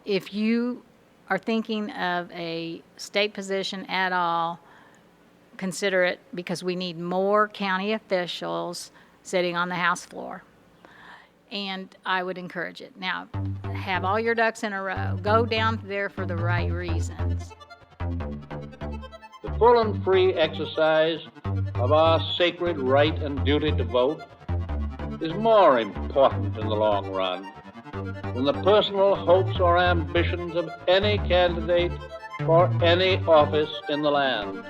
if you are thinking of a state position at all, consider it, because we need more county officials sitting on the House floor. And I would encourage it. Now, have all your ducks in a row. Go down there for the right reasons. The full and free exercise of our sacred right and duty to vote is more important in the long run than the personal hopes or ambitions of any candidate for any office in the land.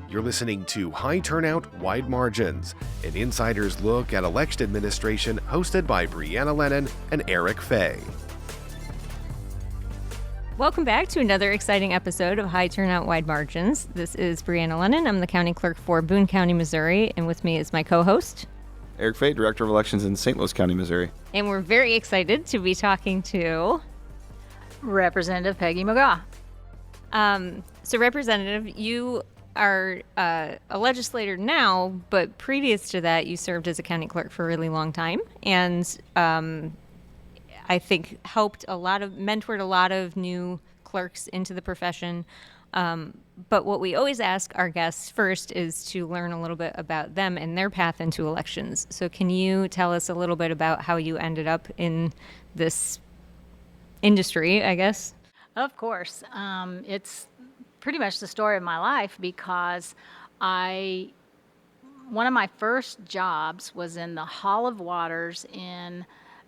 You're listening to High Turnout, Wide Margins, an insider's look at election administration hosted by Brianna Lennon and Eric Fay. Welcome back to another exciting episode of High Turnout, Wide Margins. This is Brianna Lennon. I'm the county clerk for Boone County, Missouri, and with me is my co-host, Eric Fay, Director of Elections in St. Louis County, Missouri. And we're very excited to be talking to Representative Peggy McGaugh. So Representative, you are a legislator now, but previous to that, you served as a county clerk for a really long time, and I think mentored a lot of new clerks into the profession. But what we always ask our guests first is to learn a little bit about them and their path into elections. So can you tell us a little bit about how you ended up in this industry, I guess? Of course. It's pretty much the story of my life, because one of my first jobs was in the Hall of Waters in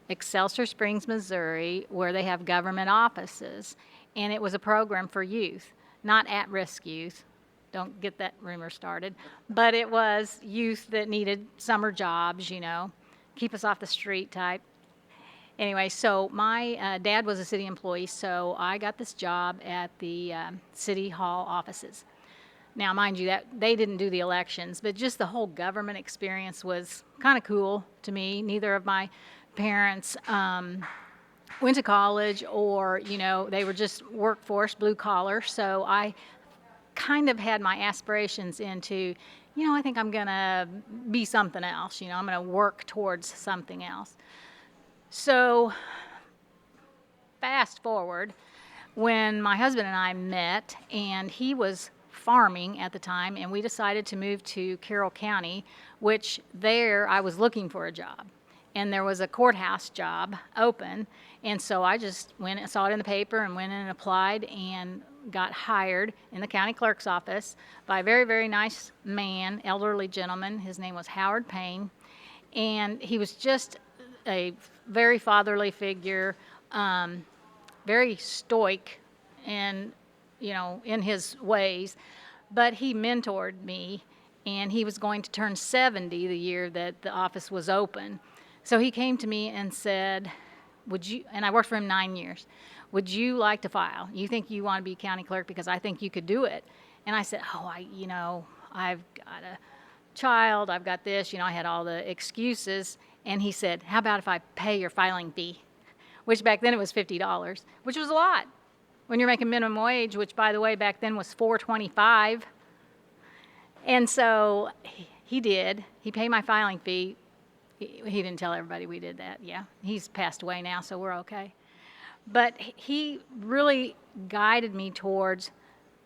Excelsior Springs, Missouri, where they have government offices. And it was a program for youth, not at-risk youth. Don't get that rumor started. But it was youth that needed summer jobs, keep us off the street type. Anyway, so my dad was a city employee, so I got this job at the City Hall offices. Now, mind you, that they didn't do the elections, but just the whole government experience was kind of cool to me. Neither of my parents went to college, or, they were just workforce, blue collar, so I kind of had my aspirations into, I think I'm going to be something else, I'm going to work towards something else. So, fast forward, when my husband and I met, and he was farming at the time, and we decided to move to Carroll County, which there I was looking for a job. And there was a courthouse job open, and so I just went and saw it in the paper and went in and applied and got hired in the county clerk's office by a very, very nice man, elderly gentleman. His name was Howard Payne, and he was just a very fatherly figure, very stoic and, in his ways, but he mentored me, and he was going to turn 70 the year that the office was open. So he came to me and said, and I worked for him 9 years, would you like to file? You think you want to be county clerk because I think you could do it? And I said, I've got a child, I've got this, I had all the excuses. And he said, how about if I pay your filing fee? Which back then it was $50, which was a lot. When you're making minimum wage, which by the way back then was $4.25. And so he did. He paid my filing fee. He didn't tell everybody we did that. Yeah, he's passed away now, so we're okay. But he really guided me towards,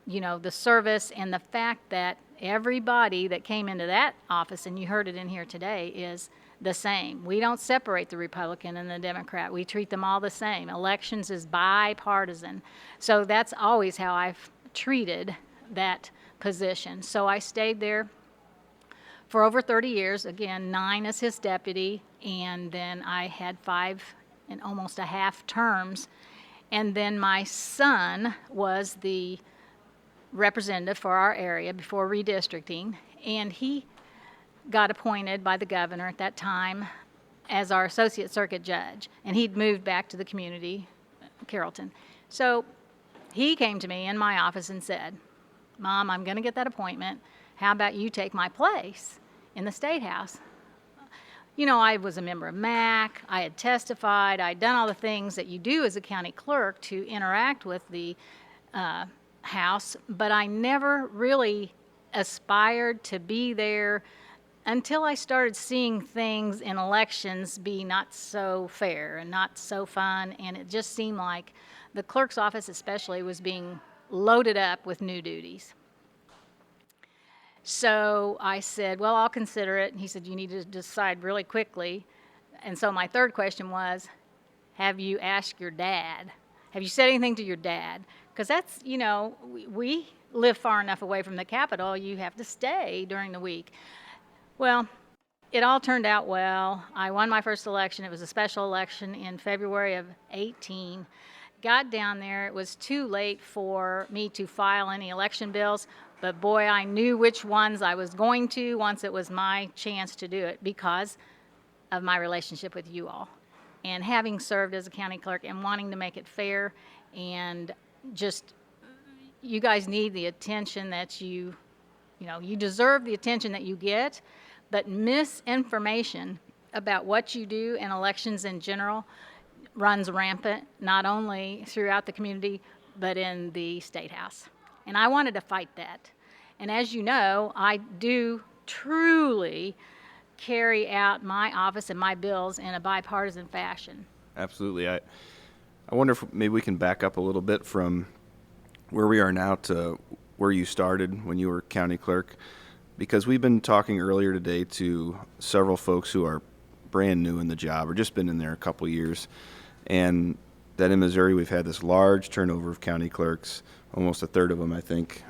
the service, and the fact that everybody that came into that office, and you heard it in here today, is the same. We don't separate the Republican and the Democrat. We treat them all the same. Elections is bipartisan. So that's always how I've treated that position. So I stayed there for over 30 years, again, 9 as his deputy, and then I had 5 and almost a half terms. And then my son was the representative for our area before redistricting, and he got appointed by the governor at that time as our associate circuit judge, and he'd moved back to the community, Carrollton. So he came to me in my office and said, Mom, I'm going to get that appointment. How about you take my place in the State House? I was a member of MAC, I had testified, I'd done all the things that you do as a county clerk to interact with the House, but I never really aspired to be there until I started seeing things in elections be not so fair and not so fun, and it just seemed like the clerk's office especially was being loaded up with new duties. So I said, well, I'll consider it. And he said, you need to decide really quickly. And so my third question was, have you asked your dad? Have you said anything to your dad? Because that's, we live far enough away from the Capitol, you have to stay during the week. Well, it all turned out well. I won my first election. It was a special election in February of 18. Got down there. It was too late for me to file any election bills, but boy, I knew which ones I was going to once it was my chance to do it because of my relationship with you all. And having served as a county clerk and wanting to make it fair, and just, you guys need the attention that you deserve the attention that you get, but misinformation about what you do in elections in general runs rampant, not only throughout the community, but in the State House. And I wanted to fight that. And as you know, I do truly carry out my office and my bills in a bipartisan fashion. Absolutely. I wonder if maybe we can back up a little bit from where we are now to where you started when you were county clerk, because we've been talking earlier today to several folks who are brand new in the job or just been in there a couple years, and that in Missouri we've had this large turnover of county clerks, almost a third of them, I think.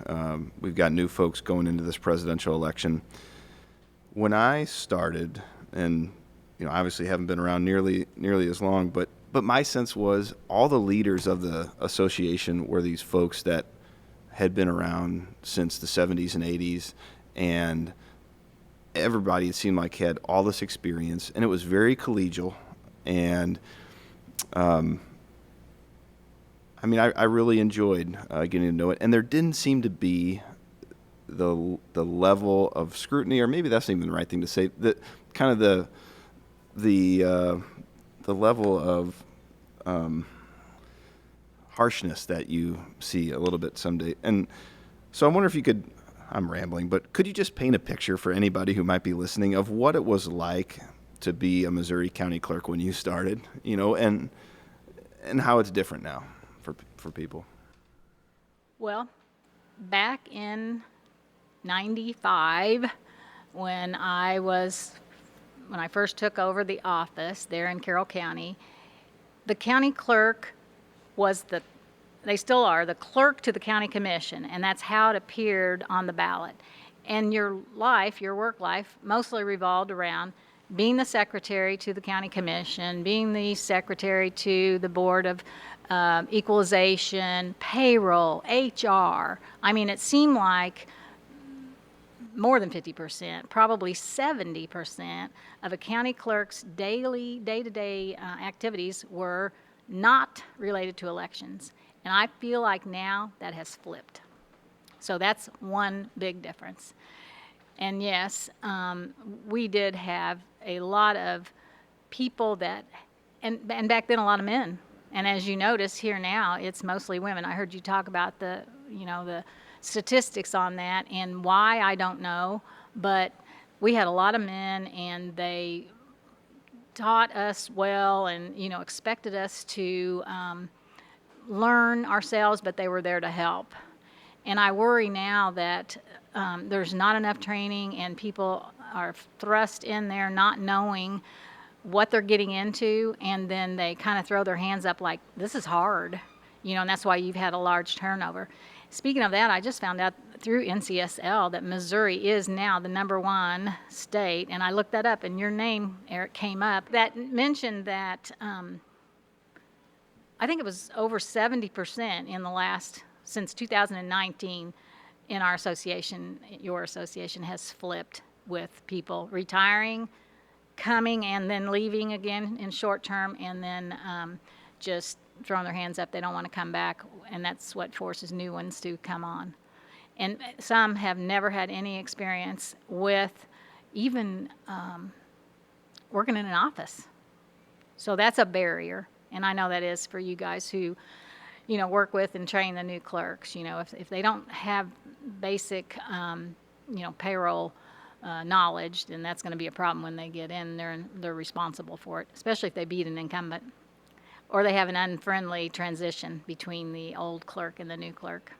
We've got new folks going into this presidential election. When I started, and obviously haven't been around nearly as long, but my sense was all the leaders of the association were these folks that had been around since the 70s and 80s, and everybody, it seemed like, had all this experience, and it was very collegial. And I really enjoyed getting to know it, and there didn't seem to be the level of scrutiny, or maybe that's not even the right thing to say, that kind of the level of harshness that you see a little bit someday. And so I wonder if you could, I'm rambling, but could you just paint a picture for anybody who might be listening of what it was like to be a Missouri county clerk when you started, and how it's different now for people? Well, back in 95, when I first took over the office there in Carroll County, the county clerk was they still are, the clerk to the county commission, and that's how it appeared on the ballot. And your work life, mostly revolved around being the secretary to the county commission, being the secretary to the board of equalization, payroll, HR. It seemed like more than 50%, probably 70% of a county clerk's day-to-day activities were not related to elections. And I feel like now that has flipped. So that's one big difference. And yes, we did have a lot of people and back then a lot of men. And as you notice here now, it's mostly women. I heard you talk about the statistics on that, and why, I don't know, but we had a lot of men, and they taught us well and expected us to learn ourselves, but they were there to help. And I worry now that there's not enough training, and people are thrust in there not knowing what they're getting into, and then they kind of throw their hands up like, this is hard, and that's why you've had a large turnover. Speaking of that, I just found out through NCSL that Missouri is now the #1 state, and I looked that up, and your name, Eric, came up. That mentioned that I think it was over 70% since 2019 in our association. Your association has flipped with people retiring, coming, and then leaving again in short term, and then just throwing their hands up. They don't want to come back, and that's what forces new ones to come on. And some have never had any experience with even working in an office. So that's a barrier, and I know that is for you guys who work with and train the new clerks. If they don't have basic payroll knowledge, then that's going to be a problem when they get in there and they're responsible for it, especially if they beat an incumbent or they have an unfriendly transition between the old clerk and the new clerk.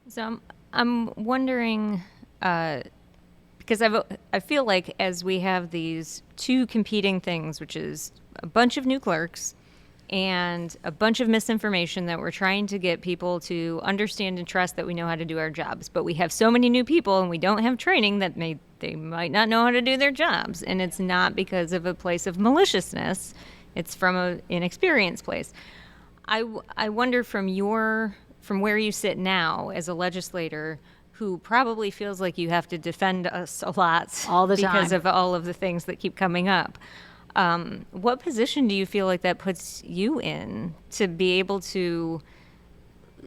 So I'm wondering, because I feel like as we have these two competing things, which is a bunch of new clerks and a bunch of misinformation that we're trying to get people to understand and trust that we know how to do our jobs. But we have so many new people and we don't have training that they might not know how to do their jobs. And it's not because of a place of maliciousness. It's from an inexperienced place. I wonder from where you sit now as a legislator who probably feels like you have to defend us a lot All the time. because of all of the things that keep coming up. What position do you feel like that puts you in to be able to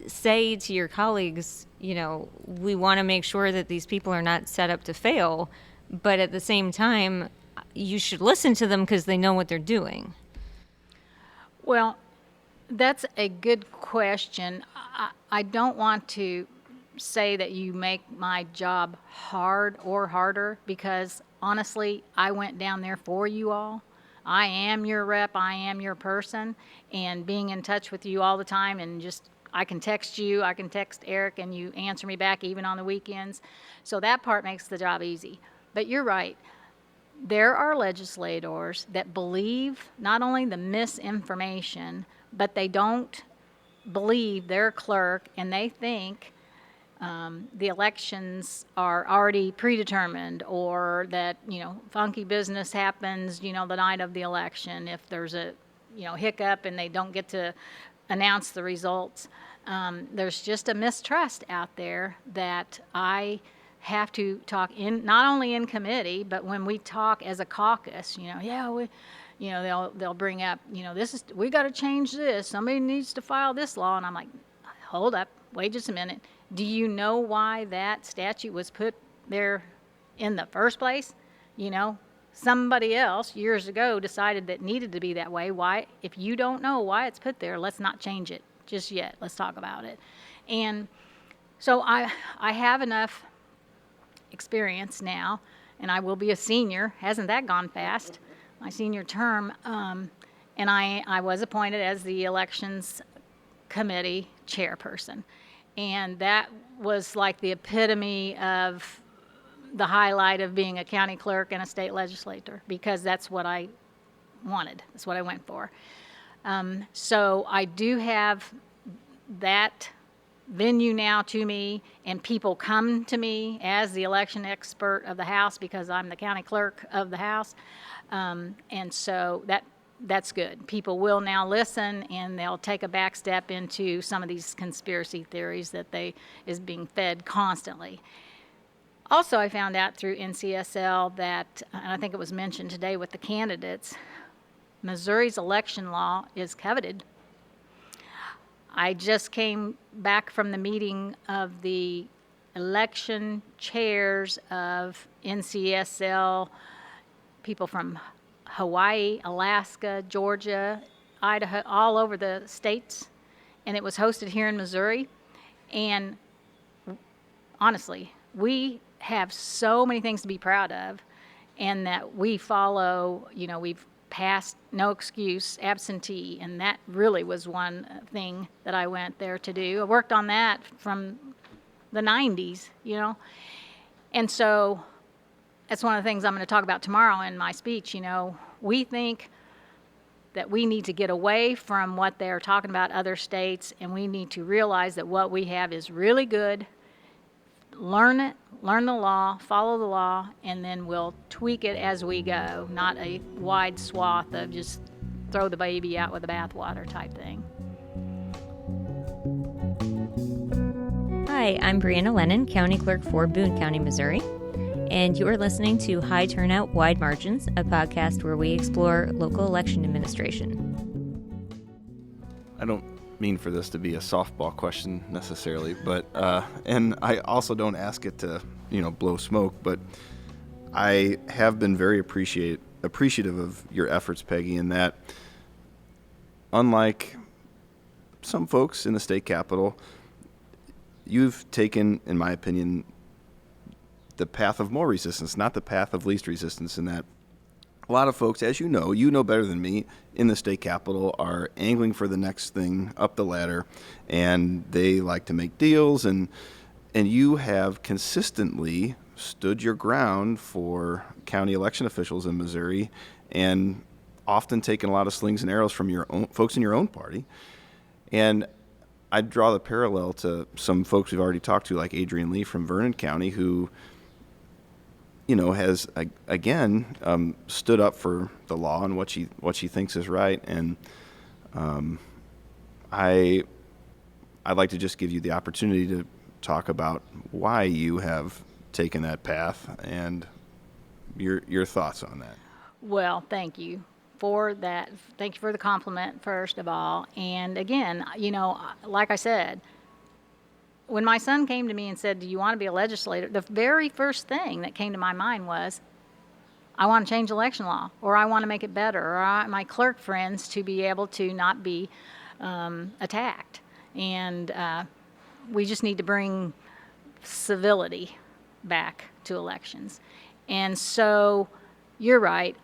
say to your colleagues, we want to make sure that these people are not set up to fail, but at the same time, you should listen to them because they know what they're doing? Well, that's a good question. I don't want to say that you make my job hard or harder because honestly, I went down there for you all. I am your rep, I am your person, and being in touch with you all the time, and just I can text you, I can text Eric, and you answer me back even on the weekends. So that part makes the job easy. But you're right. There are legislators that believe not only the misinformation, but they don't believe their clerk, and they think the elections are already predetermined, or that funky business happens the night of the election if there's a hiccup and they don't get to announce the results. There's just a mistrust out there that I have to talk in, not only in committee, but when we talk as a caucus. They'll bring up we got to change this, somebody needs to file this law, and I'm like, hold up, wait just a minute. Do you know why that statute was put there in the first place? Somebody else years ago decided that needed to be that way. Why? If you don't know why it's put there, let's not change it just yet. Let's talk about it. And so I have enough experience now, and I will be a senior. Hasn't that gone fast? My senior term. And I was appointed as the elections committee chairperson. And that was like the epitome of the highlight of being a county clerk and a state legislator, because that's what I wanted. That's what I went for. So I do have that venue now to me, and people come to me as the election expert of the House because I'm the county clerk of the House. And so that's good. People will now listen, and they'll take a back step into some of these conspiracy theories that is being fed constantly. Also, I found out through NCSL that, and I think it was mentioned today with the candidates, Missouri's election law is coveted. I just came back from the meeting of the election chairs of NCSL, people from Hawaii, Alaska, Georgia, Idaho, all over the states, and it was hosted here in Missouri. And honestly, we have so many things to be proud of, and that we follow, we've passed no excuse absentee, and that really was one thing that I went there to do. I worked on that from the 90s, and so that's one of the things I'm going to talk about tomorrow in my speech. We think that we need to get away from what they're talking about other states, and we need to realize that what we have is really good. Learn it, learn the law, follow the law, and then we'll tweak it as we go, not a wide swath of just throw the baby out with the bathwater type thing. Hi, I'm Brianna Lennon, County Clerk for Boone County, Missouri, and you are listening to High Turnout, Wide Margins, a podcast where we explore local election administration. I don't mean for this to be a softball question necessarily, but and I also don't ask it to blow smoke, but I have been very appreciative of your efforts, Peggy, in that unlike some folks in the state capitol, you've taken, in my opinion, the path of more resistance, not the path of least resistance, in that a lot of folks, as you know better than me, in the state capitol are angling for the next thing up the ladder, and they like to make deals, and you have consistently stood your ground for county election officials in Missouri, and often taken a lot of slings and arrows from your own folks in your own party. And I draw the parallel to some folks we've already talked to, like Adrienne Lee from Vernon County, who, has again stood up for the law and what she thinks is right. And I'd like to just give you the opportunity to talk about why you have taken that path and your thoughts on that. Well, thank you for that. Thank you for the compliment, first of all. And again, like I said, when my son came to me and said, "Do you want to be a legislator?" the very first thing that came to my mind was, I want to change election law, or I want to make it better, or I want my clerk friends to be able to not be attacked. And we just need to bring civility back to elections. And so you're right.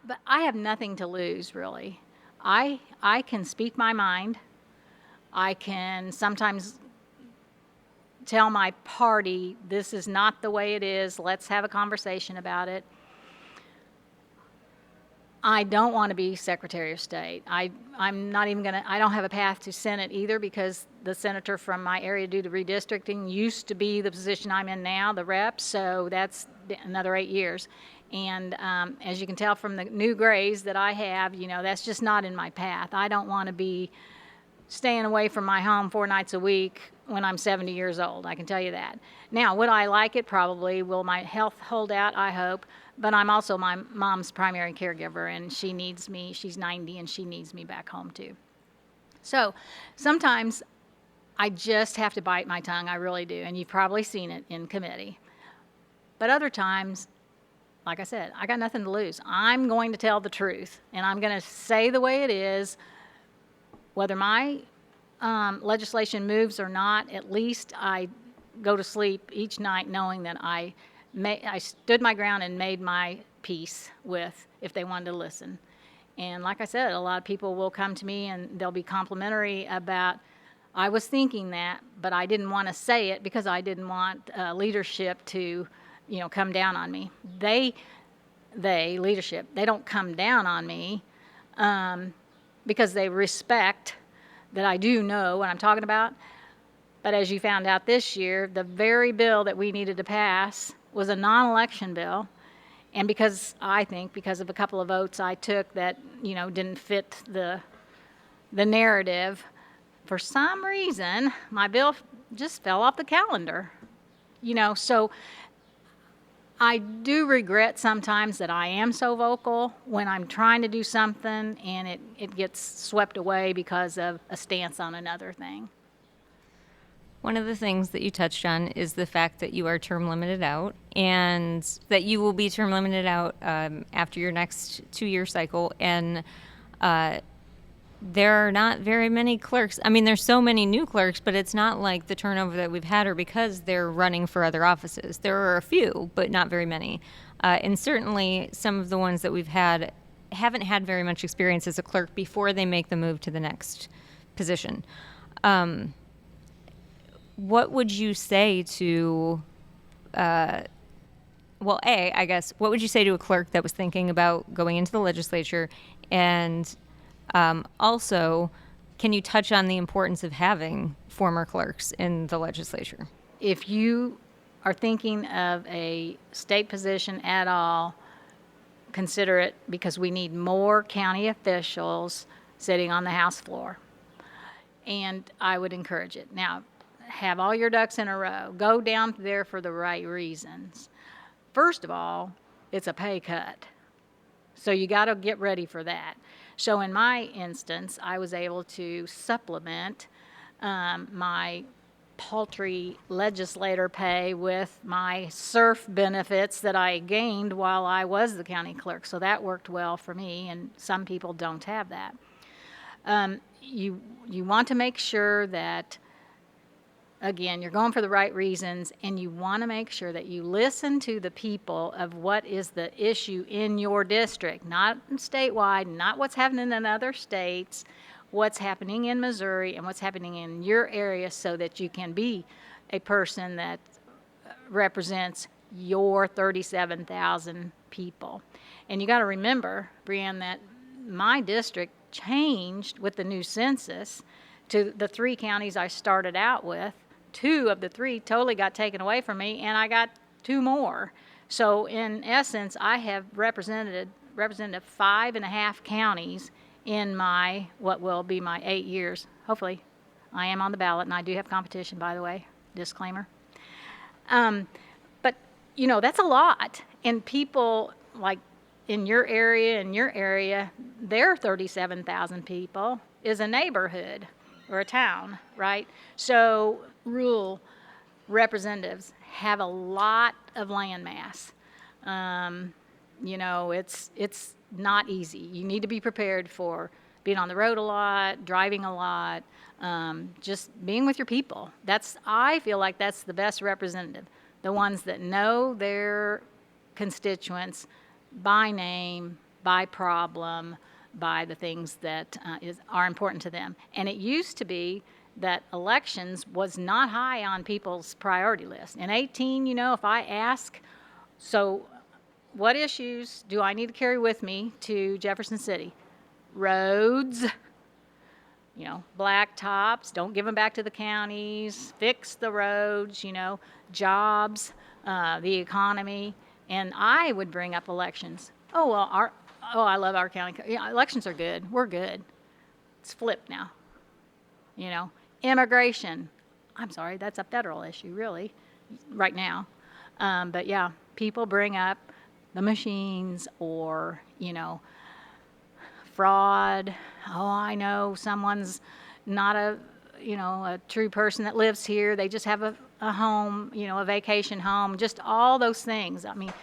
But I have nothing to lose, really. I can speak my mind. I can sometimes tell my party, this is not the way it is. Let's have a conversation about it. I don't want to be Secretary of State. I'm not even going to, I don't have a path to Senate either, because the senator from my area, due to redistricting, used to be the position I'm in now, the rep, so that's another 8 years. And as you can tell from the new grays that I have, that's just not in my path. I don't want to be staying away from my home 4 nights a week when I'm 70 years old, I can tell you that. Now, would I like it? Probably. Will my health hold out? I hope. But I'm also my mom's primary caregiver, and she needs me. She's 90, and she needs me back home, too. So sometimes I just have to bite my tongue. I really do. And you've probably seen it in committee. But other times, like I said, I got nothing to lose. I'm going to tell the truth, and I'm going to say the way it is. Whether my legislation moves or not, at least I go to sleep each night knowing that I stood my ground and made my peace with, if they wanted to listen. And like I said, a lot of people will come to me and they'll be complimentary about, I was thinking that, but I didn't want to say it because I didn't want leadership to, come down on me. Leadership, they don't come down on me because they respect that I do know what I'm talking about. But as you found out this year, the very bill that we needed to pass was a non-election bill. And because of a couple of votes I took that, didn't fit the narrative, for some reason, my bill just fell off the calendar. So I do regret sometimes that I am so vocal when I'm trying to do something and it gets swept away because of a stance on another thing. One of the things that you touched on is the fact that you are term limited out, and that you will be term limited out after your next 2-year cycle. And there are not very many clerks. I mean, there's so many new clerks, but it's not like the turnover that we've had, or because they're running for other offices. There are a few, but not very many. And certainly some of the ones that we've had haven't had very much experience as a clerk before they make the move to the next position. What would you say to, I guess, what would you say to a clerk that was thinking about going into the legislature? And also, can you touch on the importance of having former clerks in the legislature? If you are thinking of a state position at all, consider it, because we need more county officials sitting on the House floor. And I would encourage it. Now, have all your ducks in a row. Go down there for the right reasons. First of all, it's a pay cut. So you got to get ready for that. So in my instance, I was able to supplement my paltry legislator pay with my SURF benefits that I gained while I was the county clerk. So that worked well for me, and some people don't have that. You want to make sure that again, you're going for the right reasons, and you want to make sure that you listen to the people of what is the issue in your district, not statewide, not what's happening in other states, what's happening in Missouri and what's happening in your area, so that you can be a person that represents your 37,000 people. And you got to remember, Brianna, that my district changed with the new census to the 3 counties I started out with. 2 of the 3 totally got taken away from me, and I got 2 more. So in essence, I have represented 5.5 counties in what will be my 8 years. Hopefully, I am on the ballot, and I do have competition, by the way, disclaimer. But, that's a lot. And people, like in your area, their 37,000 people is a neighborhood or a town, right? So rural representatives have a lot of land mass. It's not easy. You need to be prepared for being on the road a lot, driving a lot, just being with your people. I feel like that's the best representative, the ones that know their constituents by name, by problem, by the things that are important to them. And it used to be that elections was not high on people's priority list. In 18, if I ask, so what issues do I need to carry with me to Jefferson City? Roads, blacktops, don't give them back to the counties, fix the roads, jobs, the economy. And I would bring up elections. I love our county. Yeah, elections are good. We're good. It's flipped now. Immigration. I'm sorry, that's a federal issue, really, right now. But yeah, people bring up the machines or, fraud. Oh, I know someone's not a true person that lives here. They just have a home, a vacation home, just all those things. I mean,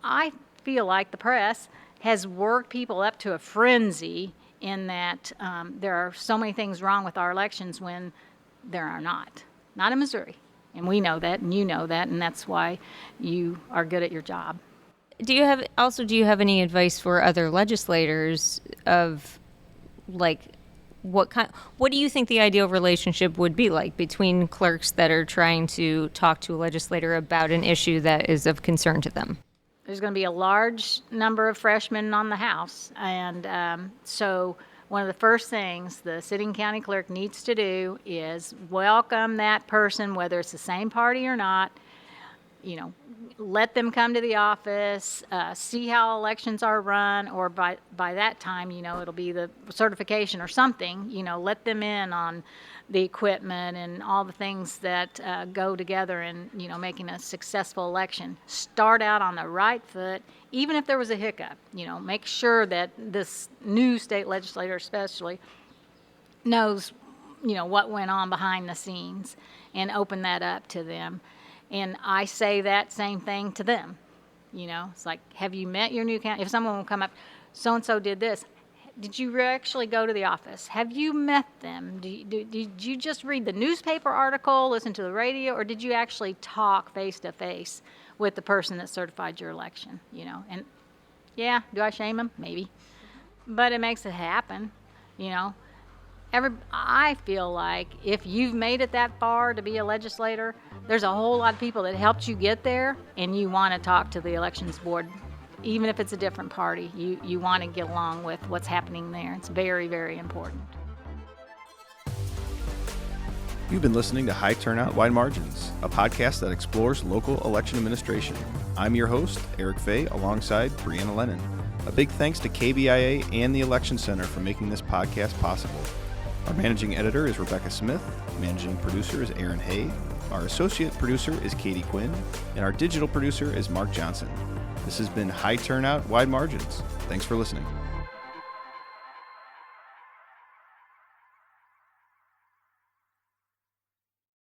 I feel like the press has worked people up to a frenzy in that there are so many things wrong with our elections when there are not. Not in Missouri. And we know that, and you know that, and that's why you are good at your job. Do you have any advice for other legislators of, like, what do you think the ideal relationship would be like between clerks that are trying to talk to a legislator about an issue that is of concern to them? There's going to be a large number of freshmen on the House, and so one of the first things the sitting county clerk needs to do is welcome that person, whether it's the same party or not. Let them come to the office, see how elections are run, or by that time, it'll be the certification or something. Let them in on the equipment and all the things that go together in, making a successful election. Start out on the right foot, even if there was a hiccup. Make sure that this new state legislator especially knows, what went on behind the scenes, and open that up to them. And I say that same thing to them. It's like, have you met your new county? If someone will come up, so-and-so did this. Did you actually go to the office? Have you met them? Did you just read the newspaper article, listen to the radio, or did you actually talk face-to-face with the person that certified your election? And yeah, do I shame them? Maybe. But it makes it happen, I feel like if you've made it that far to be a legislator, there's a whole lot of people that helped you get there, and you want to talk to the elections board, even if it's a different party. You want to get along with what's happening there. It's very, very important. You've been listening to High Turnout, Wide Margins, a podcast that explores local election administration. I'm your host, Eric Fay, alongside Brianna Lennon. A big thanks to KBIA and the Election Center for making this podcast possible. Our managing editor is Rebecca Smith, managing producer is Aaron Hay, our associate producer is Katie Quinn, and our digital producer is Mark Johnson. This has been High Turnout, Wide Margins. Thanks for listening.